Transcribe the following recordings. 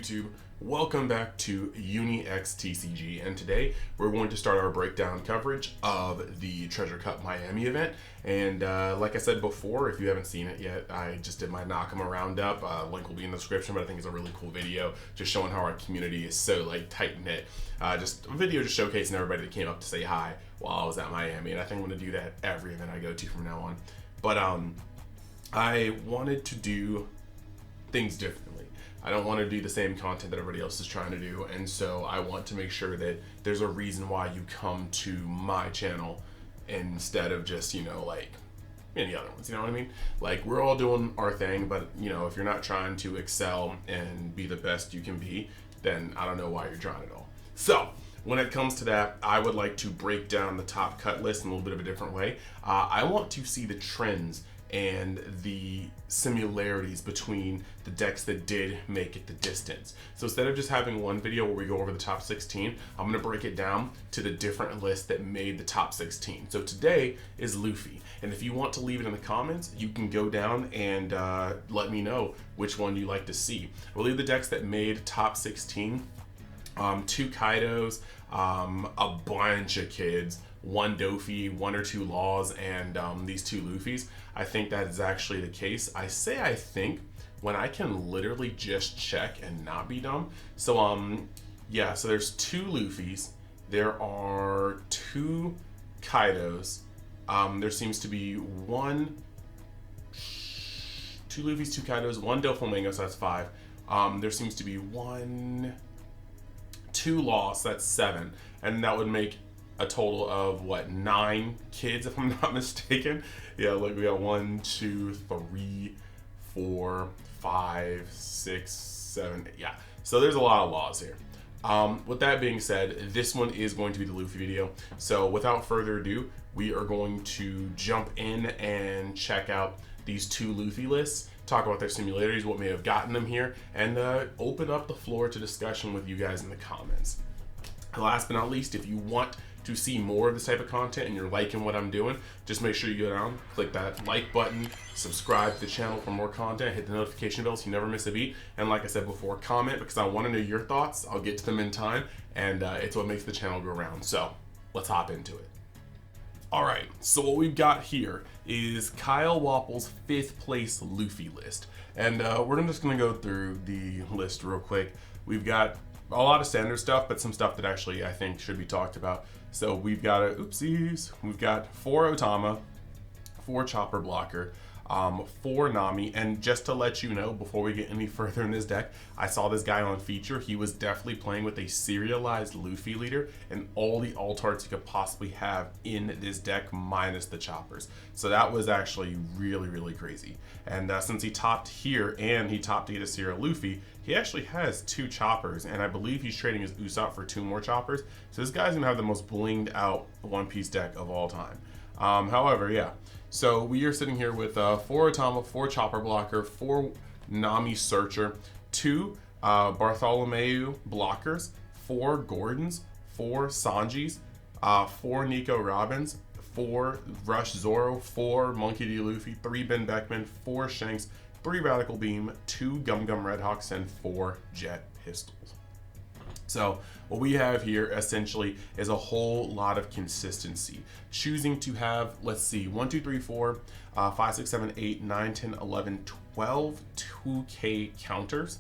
YouTube? Welcome back to UniverseXTCG, and today we're going to start our breakdown coverage of the Treasure Cup Miami event. And like I said before, if you haven't seen it yet, I just did my Nakama roundup. Link will be in the description, but I think it's a really cool video just showing how our community is so tight-knit. Just a video just showcasing everybody that came up to say hi while I was at Miami, and I think I'm going to do that every event I go to from now on. But I wanted to do things differently. I don't want to do the same content that everybody else is trying to do, and so I want to make sure that there's a reason why you come to my channel instead of just, you know, like any other ones, you know what I mean? Like, we're all doing our thing, but, you know, if you're not trying to excel and be the best you can be, then I don't know why you're trying at all. So, when it comes to that, I would like to break down the top cut list in a little bit of a different way. I want to see the trends and the similarities between the decks that did make it the distance. So instead of just having one video where we go over the top 16, I'm gonna break it down to the different lists that made the top 16. So today is Luffy. And if you want to leave it in the comments, you can go down and let me know which one you like to see. We'll leave the decks that made top 16. 2 Kaidos, a bunch of kids, 1 Dofi, 1 or 2 Laws, and these 2 Luffys. I think that is actually the case. I say I think when I can literally just check and not be dumb. So yeah, so there's 2 Luffys, there are 2 Kaidos, there seems to be 2 Luffys, 2 Kaidos, 1 Doflamingo, so that's 5. There seems to be 2 Lost, that's 7, and that would make a total of what, 9 kids if I'm not mistaken. Yeah, like we got 1, 2, 3, 4, 5, 6, 7, yeah. So there's a lot of Laws here. With that being said, this one is going to be the Luffy video. So without further ado, we are going to jump in and check out these 2 Luffy lists, talk about their simulators, what may have gotten them here, and open up the floor to discussion with you guys in the comments. Last but not least, if you want to see more of this type of content and you're liking what I'm doing, just make sure you go down, click that like button, subscribe to the channel for more content, hit the notification bell so you never miss a beat, and like I said before, comment because I want to know your thoughts. I'll get to them in time, and it's what makes the channel go around. So let's hop into it. Alright, so what we've got here is Kyle Wapple's 5th place Luffy list. And we're just going to go through the list real quick. We've got a lot of standard stuff, but some stuff that actually I think should be talked about. So we've got we've got 4 Otama, 4 Chopper Blocker, 4 Nami, and just to let you know before we get any further in this deck, I saw this guy on feature. He was definitely playing with a serialized Luffy leader and all the alt arts you could possibly have in this deck minus the choppers. So that was actually really crazy. And since he topped here and he topped to get a serial Luffy, he actually has 2 choppers, and I believe he's trading his Usopp for 2 more choppers. So this guy's gonna have the most blinged out One Piece deck of all time. However, yeah. So we are sitting here with 4 Otama, 4 Chopper Blocker, 4 Nami Searcher, 2 Bartholomew Blockers, 4 Gordons, 4 Sanjis, 4 Nico Robins, 4 Rush Zoro, 4 Monkey D. Luffy, 3 Ben Beckman, 4 Shanks, 3 Radical Beam, 2 Gum Gum Redhawks, and 4 Jet Pistols. So what we have here essentially is a whole lot of consistency. Choosing to have, let's see, 1, 2, 3, 4, 5, 6, 7, 8, 9, 10, 11, 12 2K counters.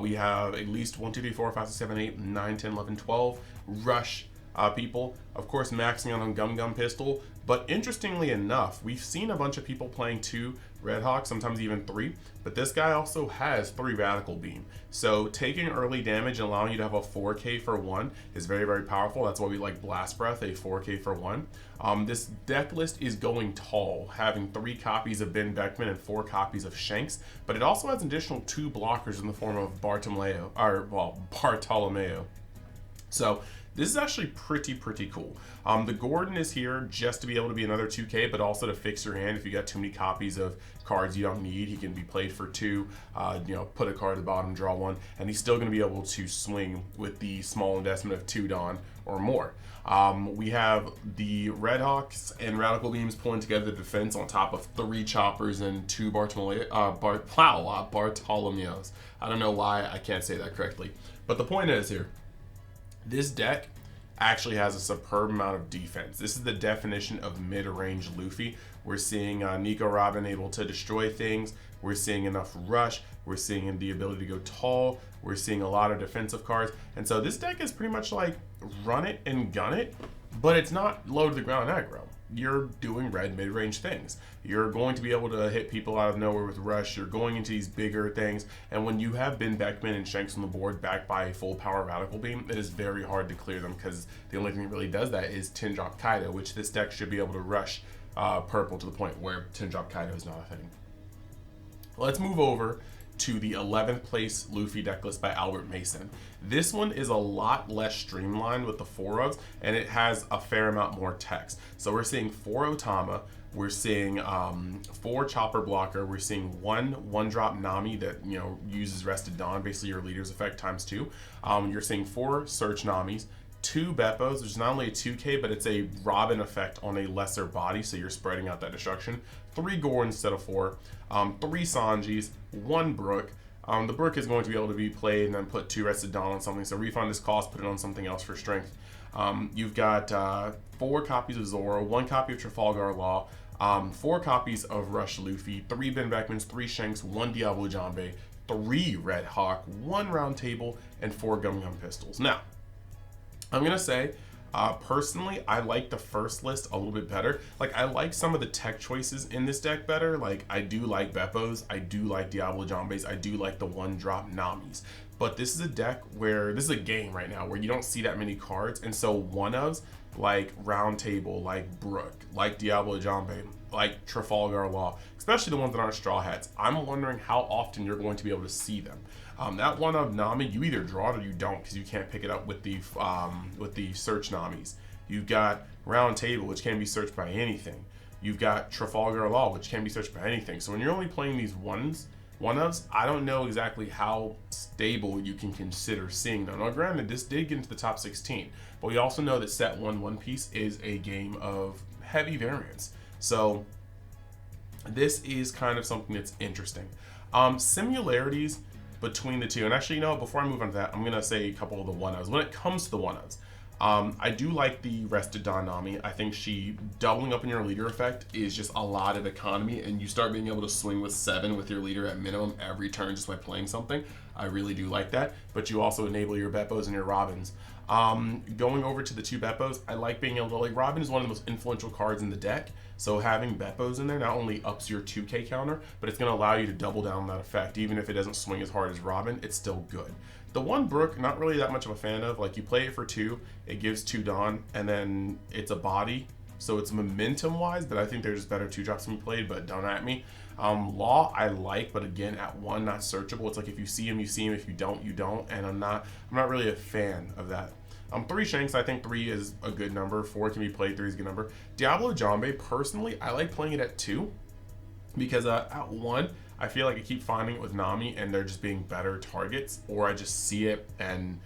We have at least 1, 2, 3, 4, 5, 6, 7, 8, 9, 10, 11, 12 rush people. Of course, maxing out on Gum Gum Pistol. But interestingly enough, we've seen a bunch of people playing 2 Red Hawks, sometimes even 3, but this guy also has 3 Radical Beam. So taking early damage and allowing you to have a 4K for 1 is very powerful. That's why we like Blast Breath, a 4K for 1. This deck list is going tall, having 3 copies of Ben Beckman and 4 copies of Shanks, but it also has an additional 2 blockers in the form of Bartolomeo. So This is actually pretty cool. The Gordon is here just to be able to be another 2K, but also to fix your hand if you got too many copies of cards you don't need. He can be played for 2, put a card at the bottom, draw 1, and he's still going to be able to swing with the small investment of 2 Dawn or more. We have the Red Hawks and Radical Beams pulling together the defense on top of 3 Choppers and 2 Bartolomeos. I don't know why I can't say that correctly. But the point is here, this deck actually has a superb amount of defense. This is the definition of mid-range Luffy. We're seeing Nico Robin able to destroy things. We're seeing enough rush. We're seeing the ability to go tall. We're seeing a lot of defensive cards. And so this deck is pretty much like run it and gun it, but it's not low to the ground aggro. You're doing red mid-range things. You're going to be able to hit people out of nowhere with rush. You're going into these bigger things. And when you have Ben Beckman and Shanks on the board backed by a full power Radical Beam, it is very hard to clear them because the only thing that really does that is 10-drop Kaido, which this deck should be able to rush purple to the point where 10-drop Kaido is not a thing. Let's move over to the 11th place Luffy deck list by Albert Mason. This one is a lot less streamlined with the 4 ofs, and it has a fair amount more text. So we're seeing 4 Otama, we're seeing 4 Chopper Blocker, we're seeing 1 drop Nami that uses Rested Dawn, basically your leader's effect times 2. You're seeing 4 Search Namis, 2 Beppos, which is not only a 2K, but it's a Robin effect on a lesser body, so you're spreading out that destruction. 3 Gore instead of 4, 3 Sanjis, 1 Brook. The Brook is going to be able to be played and then put 2 Rested Dawn on something, so refund this cost, put it on something else for strength. You've got 4 copies of Zoro, 1 copy of Trafalgar Law, 4 copies of Rush Luffy, 3 Ben Beckmans, 3 Shanks, 1 Diablo Jambe, 3 Red Hawk, 1 Round Table, and 4 Gum Gum Pistols. Now, I'm going to say, personally, I like the first list a little bit better. Like, I like some of the tech choices in this deck better. Like, I do like Beppos, I do like Diablo Jambes, I do like the 1-drop Namis. But this is a deck where, this is a game right now where you don't see that many cards, and so 1-ofs, like Round Table, like Brook, like Diablo Jambe, like Trafalgar Law, especially the ones that aren't Straw Hats, I'm wondering how often you're going to be able to see them. That 1-of Nami, you either draw it or you don't, because you can't pick it up with the Search Namis. You've got Round Table, which can be searched by anything. You've got Trafalgar Law, which can be searched by anything. So when you're only playing these 1-ofs, I don't know exactly how stable you can consider seeing them. Now, granted, this did get into the top 16, but we also know that set 1 One Piece is a game of heavy variance. So this is kind of something that's interesting. Similarities between the two, and actually, before I move on to that, I'm gonna say a couple of the 1-ofs. When it comes to the 1-ofs, I do like the Rested Dawn Nami. I think she doubling up in your leader effect is just a lot of economy, and you start being able to swing with 7 with your leader at minimum every turn just by playing something. I really do like that, but you also enable your Beppos and your Robins. Going over to the 2 Beppos, I like being able to, like, Robin is one of the most influential cards in the deck, so having Beppos in there not only ups your 2K counter, but it's going to allow you to double down on that effect. Even if it doesn't swing as hard as Robin, it's still good. The 1 Brook, not really that much of a fan of. Like, you play it for 2, it gives 2 Dawn, and then it's a body, so it's momentum-wise, but I think there's better 2-drops than you played, but don't at me. Law, I like, but again, at 1, not searchable. It's like if you see him, you see him. If you don't, you don't, and I'm not really a fan of that. 3 Shanks, I think 3 is a good number. 4 can be played, 3 is a good number. Diablo Jambe, personally, I like playing it at 2 because at 1, I feel like I keep finding it with Nami and they're just being better targets, or I just see it and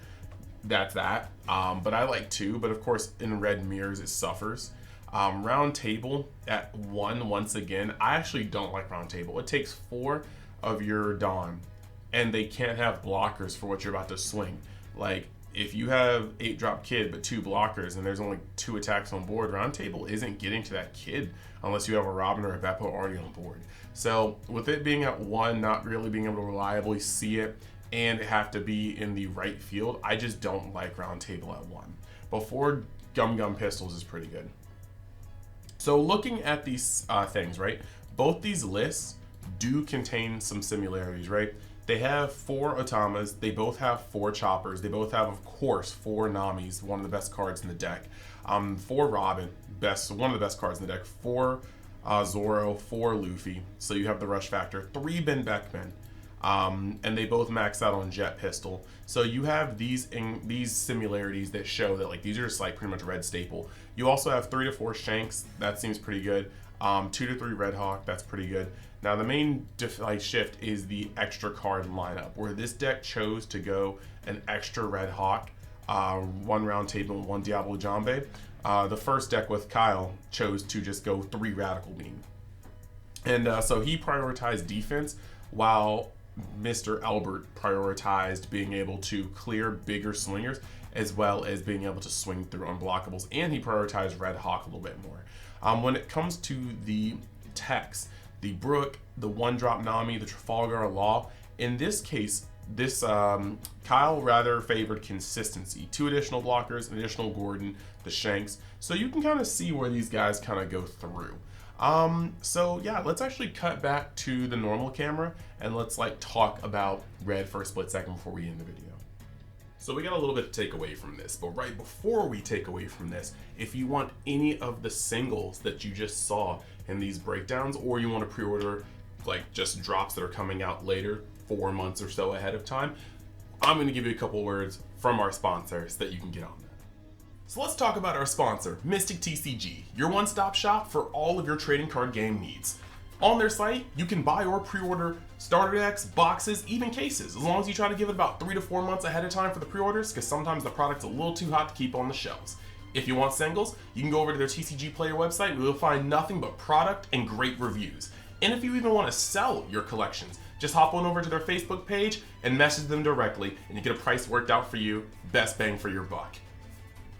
that's that. But I like 2, but of course in red mirrors it suffers. Round Table at 1, once again, I actually don't like Round Table. It takes 4 of your Dawn and they can't have blockers for what you're about to swing. Like, if you have 8-drop Kid but 2 blockers and there's only 2 attacks on board, Round Table isn't getting to that Kid unless you have a Robin or a Beppo already on board. So with it being at 1, not really being able to reliably see it, and have to be in the right field, I just don't like Round Table at 1. Before Gum Gum Pistols is pretty good. So looking at these things, right? Both these lists do contain some similarities, right? They have 4 Otamas, they both have 4 Choppers, they both have, of course, 4 Namis, one of the best cards in the deck. 4 Robin, one of the best cards in the deck. 4 Zoro, 4 Luffy, so you have the rush factor. 3 Ben Beckman, and they both max out on jet pistol. So you have these similarities that show that like these are just like pretty much red staple. You also have 3 to 4 Shanks, that seems pretty good. 2 to 3 Red Hawk, that's pretty good. Now the main shift is the extra card lineup, where this deck chose to go an extra Red Hawk, 1 Round Table, and 1 Diablo Jambe. The first deck with Kyle chose to just go 3 Radical Beam. And so he prioritized defense, while Mr. Albert prioritized being able to clear bigger swingers, as well as being able to swing through unblockables, and he prioritized Red Hawk a little bit more. When it comes to the techs, the Brook, the 1-drop Nami, the Trafalgar Law, in this case, Kyle rather favored consistency. 2 additional blockers, an additional Gordon, the Shanks, so you can kind of see where these guys kind of go through. So yeah, let's actually cut back to the normal camera and let's like talk about red for a split second before we end the video. So we got a little bit to take away from this, but right before we take away from this, if you want any of the singles that you just saw in these breakdowns, or you want to pre-order like just drops that are coming out later, 4 months or so ahead of time, I'm going to give you a couple words from our sponsors that you can get on that. So let's talk about our sponsor, MysticTCG, your one-stop shop for all of your trading card game needs. On their site, you can buy or pre-order starter decks, boxes, even cases, as long as you try to give it about 3 to 4 months ahead of time for the pre-orders, because sometimes the product's a little too hot to keep on the shelves. If you want singles, you can go over to their TCG Player website, where you'll find nothing but product and great reviews. And if you even want to sell your collections, just hop on over to their Facebook page and message them directly, and you get a price worked out for you, best bang for your buck.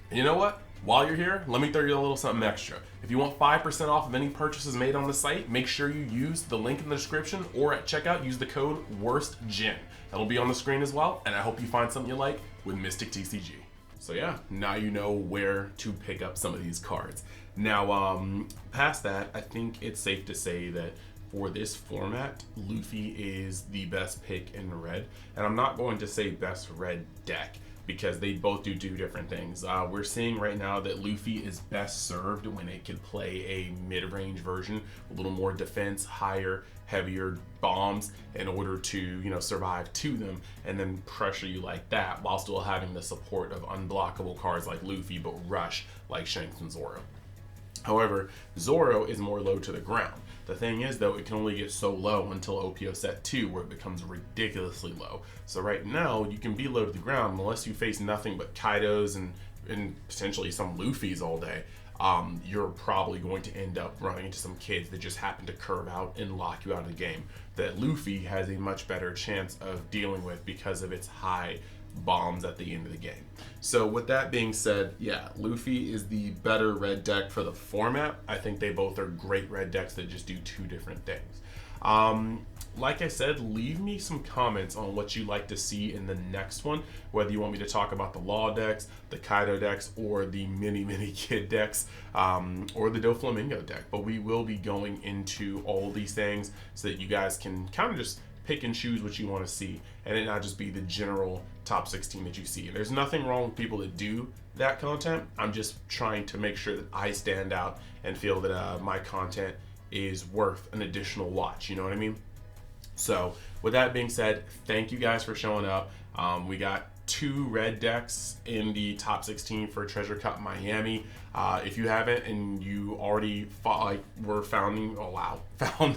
And you know what? While you're here, let me throw you a little something extra. If you want 5% off of any purchases made on the site, make sure you use the link in the description, or at checkout, use the code WORSTGEN. That'll be on the screen as well, and I hope you find something you like with MysticTCG. So yeah, now you know where to pick up some of these cards. Now, past that, I think it's safe to say that for this format, Luffy is the best pick in red. And I'm not going to say best red deck, because they both do different things. We're seeing right now that Luffy is best served when it can play a mid-range version, a little more defense, higher, heavier bombs in order to, survive to them and then pressure you like that, while still having the support of unblockable cards like Luffy, but rush like Shanks and Zoro. However, Zoro is more low to the ground. The thing is, though, it can only get so low until OPO set 2, where it becomes ridiculously low. So right now, you can be low to the ground unless you face nothing but Kaidos and potentially some Luffys all day. You're probably going to end up running into some kids that just happen to curve out and lock you out of the game, that Luffy has a much better chance of dealing with because of its high bombs at the end of the game. So with that being said, yeah, Luffy is the better red deck for the format. I think they both are great red decks that just do 2 different things. Like I said, leave me some comments on what you'd like to see in the next one, whether you want me to talk about the Law decks, the Kaido decks, or the mini kid decks, or the Doflamingo deck. But we will be going into all these things so that you guys can kind of just pick and choose what you want to see, and it not just be the general top 16 that you see. And there's nothing wrong with people that do that content. I'm just trying to make sure that I stand out and feel that my content is worth an additional watch, you know what I mean? So with that being said, thank you guys for showing up. We got 2 red decks in the top 16 for Treasure Cup Miami. If you haven't and you already found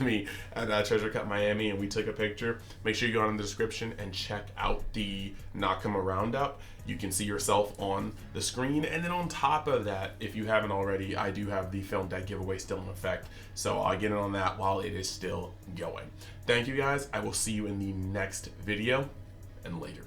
me at Treasure Cup Miami and we took a picture, make sure you go in the description and check out the Nakama Roundup. You can see yourself on the screen. And then on top of that, if you haven't already, I do have the film deck giveaway still in effect. So I'll get in on that while it is still going. Thank you guys. I will see you in the next video and later.